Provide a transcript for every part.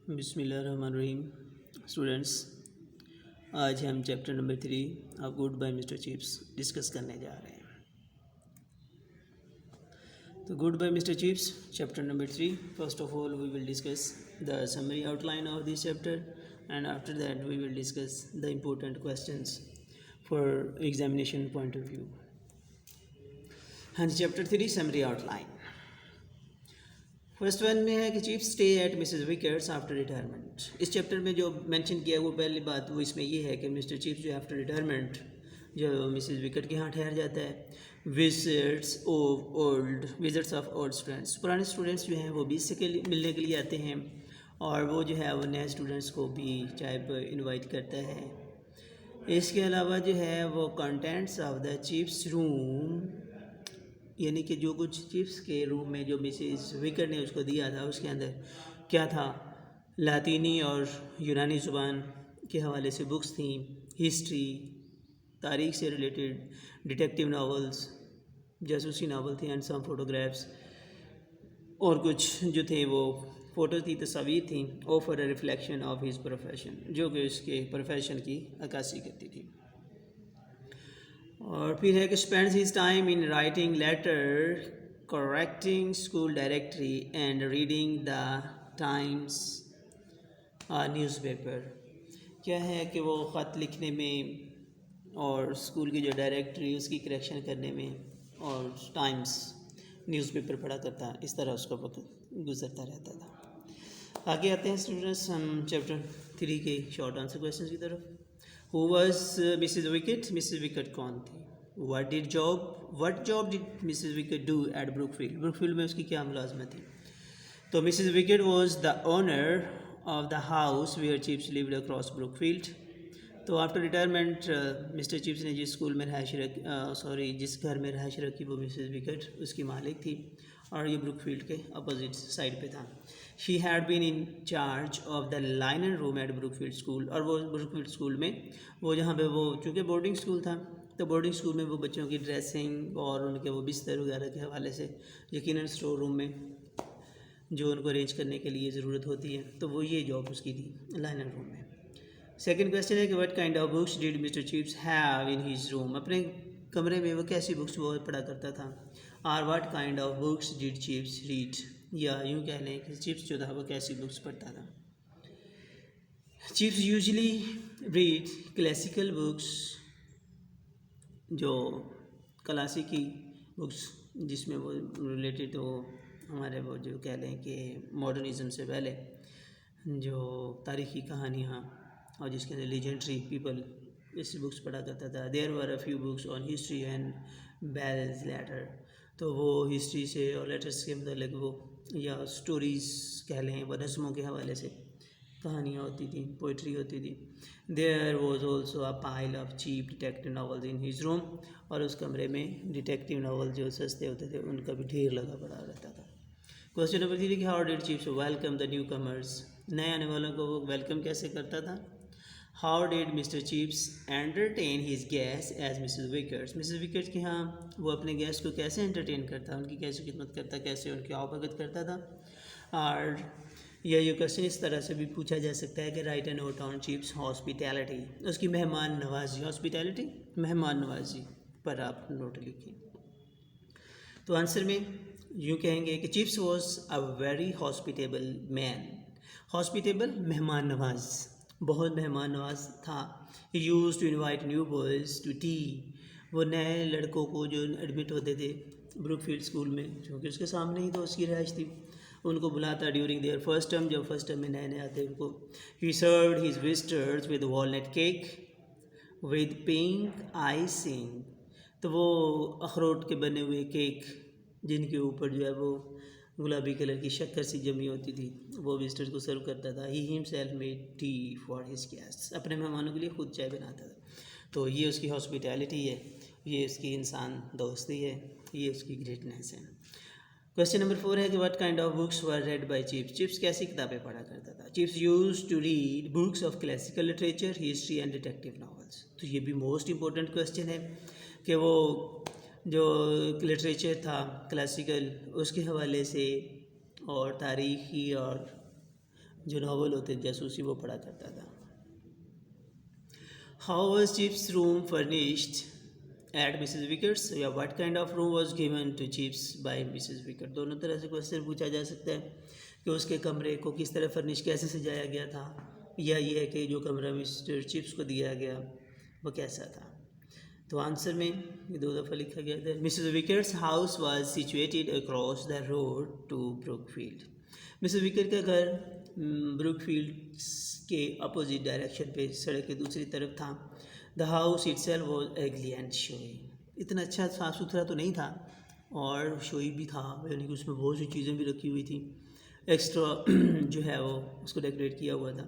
बिस्मिल्लाहिर्रहमानिर्रहीम। स्टूडेंट्स, आज हम chapter number 3 of good bye Mister Chips discuss करने जा रहे हैं। तो good bye Mister Chips chapter number 3, first of all we will discuss the summary outline of this chapter and after that we will discuss the important questions for examination point of view. हाँ जी, chapter 3 summary outline. First one में है कि chief stay at Mrs Wickett's after retirement. इस chapter में जो mention किया वो पहली बात वो इसमें ये है कि मिस्टर चीफ जो आफ्टर रिटायरमेंट जो मिसेस विकेट के यहाँ ठहर जाता है। विजिट्स ऑफ ओल्ड स्टूडेंट्स, पुराने स्टूडेंट्स जो हैं वो भी इससे मिलने के लिए आते हैं और वो जो है वो नए स्टूडेंट्स को भी चाय पर इन्वाइट करता है। इसके अलावा जो है वो contents of the chiefs room, यानी कि जो कुछ चिप्स के रूम में जो मिसेस विकेट ने उसको दिया था उसके अंदर क्या था, लातीनी और यूनानी ज़ुबान के हवाले से बुक्स थी, हिस्ट्री, तारीख से रिलेटेड डिटेक्टिव नावल्स, जासूसी नावल थे एंड सम फोटोग्राफ्स, और कुछ जो थे वो फ़ोटो थी, तस्वीर थी, offer a reflection of his profession, जो कि उसके प्रोफेशन की अक्कासी करती थी। और फिर है कि spends his time in writing letter, correcting school directory and reading the Times newspaper. क्या है कि वो ख़त लिखने में और स्कूल की जो डायरेक्टरी उसकी करेक्शन करने में और टाइम्स न्यूज़पेपर पढ़ा करता, इस तरह उसका वक्त गुजरता रहता था। आगे आते हैं स्टूडेंट्स हम चैप्टर 3 के शॉर्ट आंसर क्वेश्चन की तरफ। Who was Mrs. Wicket? Mrs. Wicket कौन थी? What job did Mrs. Wicket do at Brookfield? Brookfield में उसकी क्या मुलाजमत थी? तो Mrs. Wicket was the owner of the house where Chips lived across Brookfield. तो आफ्टर रिटायरमेंट मिस्टर चिप्स ने जिस स्कूल में जिस घर में रहायश रखी वो मिसेस विकेट उसकी मालिक थी और ये ब्रुकफील्ड के अपोजिट साइड पे था। She had been in charge of the liner room at Brookfield school, और वो ब्रुकफील्ड स्कूल में वो जहाँ पे वो चूँकि बोर्डिंग स्कूल था तो बोर्डिंग स्कूल में वो बच्चों की ड्रेसिंग और उनके वो बिस्तर वगैरह के हवाले से यकीनन स्टोर रूम में जो उनको अरेंज करने के लिए ज़रूरत होती है तो वो ये जॉब उसकी थी लाइनर रूम में। सेकेंड क्वेश्चन है कि what kind of books did Mr chips have in his room, अपने कमरे में वो कैसी बुक्स वो पढ़ा करता था। और what kind of books did chips read, या यूँ कह लें कि चिप्स जो था वो कैसी बुक्स पढ़ता था। Chips usually read classical books, जो क्लासिकी बुक्स जिसमें वो रिलेटेड तो हमारे वो जो कह लें कि मॉडर्निज़म से पहले जो तारीख़ी कहानियाँ और जिसके अंदर लीजेंडरी पीपल इस बुक्स पढ़ा करता था। There were a few books on history and belles letter, तो वो हिस्ट्री से और लेटर्स के मतलब वो या स्टोरीज़ कह लें व रस्मों के हवाले से कहानियाँ होती थी, पोइट्री होती थी। There was also a pile of cheap detective novels in his room, और उस कमरे में डिटेक्टिव नावल जो सस्ते होते थे उनका भी ढेर लगा पड़ा रहता था। क्वेश्चन नंबर 3 कि how did Chips welcome the newcomers, नए आने वालों को वो वेलकम कैसे करता था। How did Mr Chips entertain his guest as Mrs Wickets, Mrs Wickets के यहाँ वो अपने गेस्ट को कैसे एंटरटेन करता, उनकी कैसे खिदमत करता, कैसे उनकी आवभगत करता था। और यह क्वेश्चन इस तरह से भी पूछा जा सकता है कि write an note on Chips hospitality, उसकी मेहमान नवाजी, हॉस्पिटैलिटी मेहमान नवाजी पर आप नोट लिखिए। तो आंसर में यूँ कहेंगे कि Chips was a very hospitable man, hospitable मेहमान नवाज, बहुत मेहमान नवाज था। He used to invite new boys to tea, वो नए लड़कों को जो एडमिट होते थे ब्रुकफील्ड स्कूल में, क्योंकि उसके सामने ही तो उसकी रहायश थी, उनको बुलाता ड्यूरिंग देयर फर्स्ट टर्म, जब फर्स्ट टर्म में नए नए आते उनको। ही served his visitors with walnut cake with pink icing, तो वो अखरोट के बने हुए केक जिनके ऊपर जो है वो गुलाबी कलर की शक्कर सी जमी होती थी वो विजिटर्स को सर्व करता था। He himself made tea for his guests, अपने मेहमानों के लिए खुद चाय बनाता था। तो ये उसकी हॉस्पिटैलिटी है, ये उसकी इंसान दोस्ती है, ये उसकी ग्रेटनेस है। क्वेश्चन नंबर 4 है कि what kind of books were read by Chips, Chips कैसी किताबें पढ़ा करता था। Chips used to read books of classical literature, history and detective novels. तो ये भी मोस्ट इंपॉर्टेंट क्वेश्चन है कि वो जो लिटरेचर था क्लासिकल उसके हवाले से और तारीख़ी और जो नावल होते हैं जासूसी वो पढ़ा करता था। How was Chips room furnished at Mrs Wickett's, या what kind of room was given to Chips by Mrs Wickett. दोनों तरह से क्वेश्चन पूछा जा सकता है कि उसके कमरे को किस तरह फर्निश कैसे सजाया गया था, या ये है कि जो कमरा मिस्टर चिप्स को दिया गया वो कैसा था। तो आंसर में ये 2 दफ़ा लिखा गया था। Mrs Wickets house was situated across the road to Brookfield. Mrs Wicket का घर ब्रुकफील्ड के अपोजिट डायरेक्शन पे सड़क के दूसरी तरफ था। The house itself was ugly and showy. इतना अच्छा साफ़ सुथरा तो नहीं था और शोई भी था, यानी कि उसमें बहुत सी चीज़ें भी रखी हुई थी, एक्स्ट्रा जो है वो उसको डेकोरेट किया हुआ था।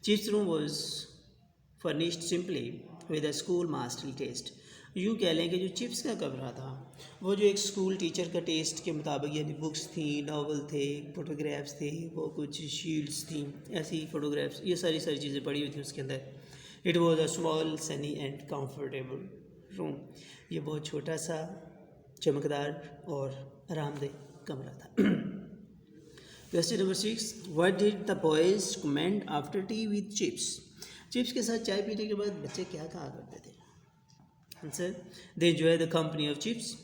Chips room was furnished simply with a school mastery test. यूँ कह लें कि जो चिप्स का कमरा था वो जो एक स्कूल टीचर का टेस्ट के मुताबिक, यानी बुक्स थी, नावल थे, फोटोग्राफ्स थे, वो कुछ शील्ड्स थी, ऐसी फोटोग्राफ्स, ये सारी चीज़ें पड़ी हुई थी उसके अंदर। It was a small Sunny and comfortable room. ये बहुत छोटा सा, चमकदार और आरामदेह कमरा था। Question number 6, what did the boys comment after T with chips. Chips के साथ चाय पीने के बाद बच्चे क्या कहा करते थे। Answer, they enjoy the company of Chips.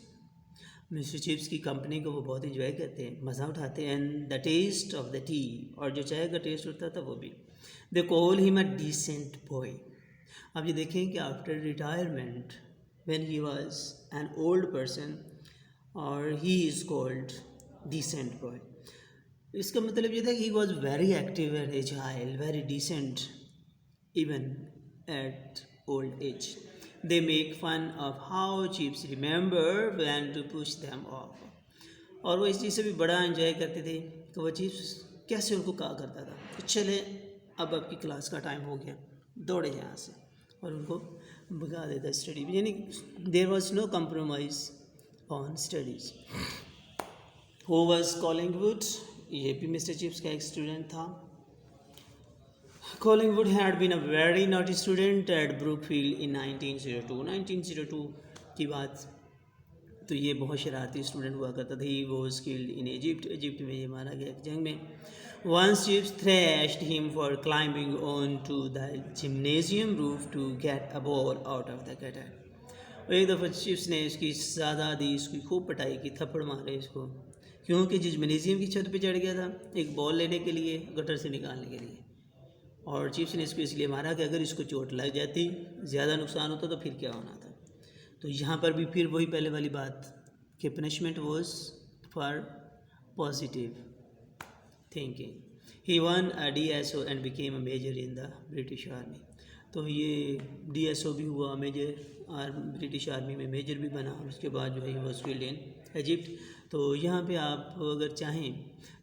Mister Chips की कंपनी को वो बहुत इंजॉय करते हैं, मज़ा उठाते हैं। And the taste of the tea, और जो चाय का टेस्ट होता था वो भी। They call him a decent boy. अब ये देखें कि after retirement when he was an old person और he is called decent boy, इसका मतलब ये था कि he was very active and agile, very decent even at old age. They make fun of how chips remember when to push them off. और वो इस चीज़ से भी बड़ा एंजॉय करते थे कि वो चिप्स कैसे उनको कहा करता था कि चले अब आपकी क्लास का टाइम हो गया, दौड़े यहाँ से, और उनको भगा देता स्टडी में। यानी there was no compromise on studies. Who was Collingwood, ये भी मिस्टर चिप्स का एक स्टूडेंट था। Collingwood had been a very naughty student at Brookfield in 1902। 1902 की बात, तो ये बहुत शरारती स्टूडेंट हुआ करता था। He was killed in Egypt। Egypt में ये मारा गया जंग में। Once chips thrashed him for climbing onto the gymnasium roof to get a ball out of the gutter। और एक दफ़ा चिप्स ने इसकी सज़ा दी, इसकी खूब पिटाई की, थप्पड़ मारे इसको, क्योंकि जिम्नेजियम की छत पे चढ़ गया था एक बॉल लेने के लिए, गटर से निकालने के लिए। और चिप्स ने इसको इसलिए मारा कि अगर इसको चोट लग जाती, ज़्यादा नुकसान होता तो फिर क्या होना था। तो यहाँ पर भी फिर वही पहले वाली बात कि punishment was for positive thinking. He won a DSO and became a major in the British army. तो ये DSO भी हुआ, मेजर, और ब्रिटिश आर्मी में मेजर भी बना। उसके बाद जो है he was field in Egypt. तो यहाँ पे आप अगर चाहें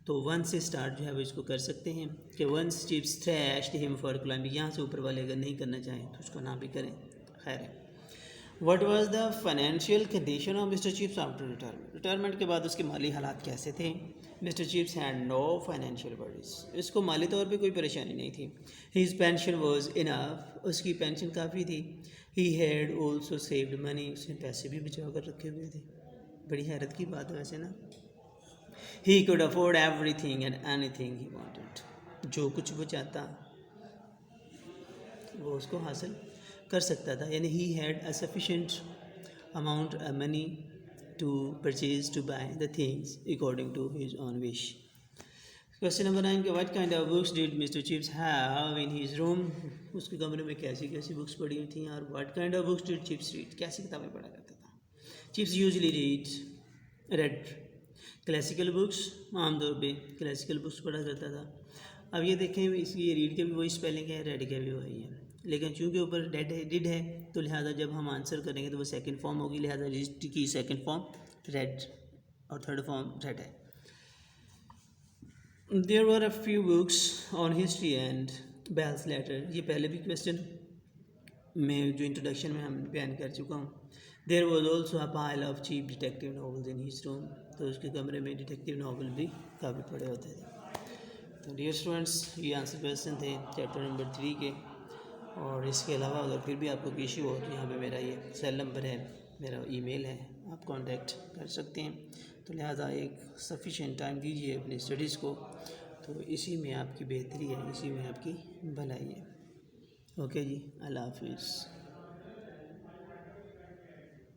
तो 1 से स्टार्ट जो है वो इसको कर सकते हैं कि once Chips thrashed him for climbing. यहाँ से ऊपर वाले अगर नहीं करना चाहें तो उसको ना भी करें, खैर है। What was the financial condition of Mister Chips after retirement. Retirement के बाद उसके माली हालात कैसे थे। Mister Chips had no financial worries. इसको माली तौर पे कोई परेशानी नहीं थी। His pension was enough. उसकी पेंशन काफ़ी थी। He had also saved money. उसने पैसे भी बचा कर रखे हुए थे। बड़ी हैरत की बात है वैसे ना। He could afford everything and anything he wanted। जो कुछ वो चाहता वो उसको हासिल कर सकता था। यानी he had a sufficient amount of money to purchase, to buy the things according to his own wish। Question number 9 के what kind of books did Mr. Chips have in his room। उसके कमरे में कैसी कैसी books पड़ी हुई थी, और what kind of books did Chips read, कैसी किताबें पढ़ा करता था। Chips usually read classical books, आमतौर पे क्लासिकल बुक्स पढ़ा करता था। अब ये देखें, इसकी रीड के भी वही स्पेलिंग है, रेड के भी वही है, लेकिन चूंकि ऊपर डेड है, डिड है, तो लिहाजा जब हम आंसर करेंगे तो वो सेकंड फॉर्म होगी, लिहाजा रीड की सेकंड फॉर्म रेड और थर्ड फॉर्म रेड है। There were a few books on history and belles letter. ये पहले भी क्वेश्चन में जो इंट्रोडक्शन में हम बयान कर चुका हूँ। There was also a pile of cheap detective novels in his room. तो उसके कमरे में डिटेक्टिव नावल भी काफ़ी पड़े होते थे। तो डियर स्टूडेंट्स, ये आंसर क्वेश्चन थे चैप्टर नंबर 3 के। और इसके अलावा अगर फिर भी आपको कोई इशू हो तो यहाँ पे मेरा ये सेल नंबर है, मेरा ईमेल है, आप कांटेक्ट कर सकते हैं। तो लिहाजा एक सफिशिएंट टाइम दीजिए अपनी स्टडीज़ को। तो इसी में आपकी बेहतरी है, इसी में आपकी भलाई है। ओके जी, अल्लाह हाफिज़।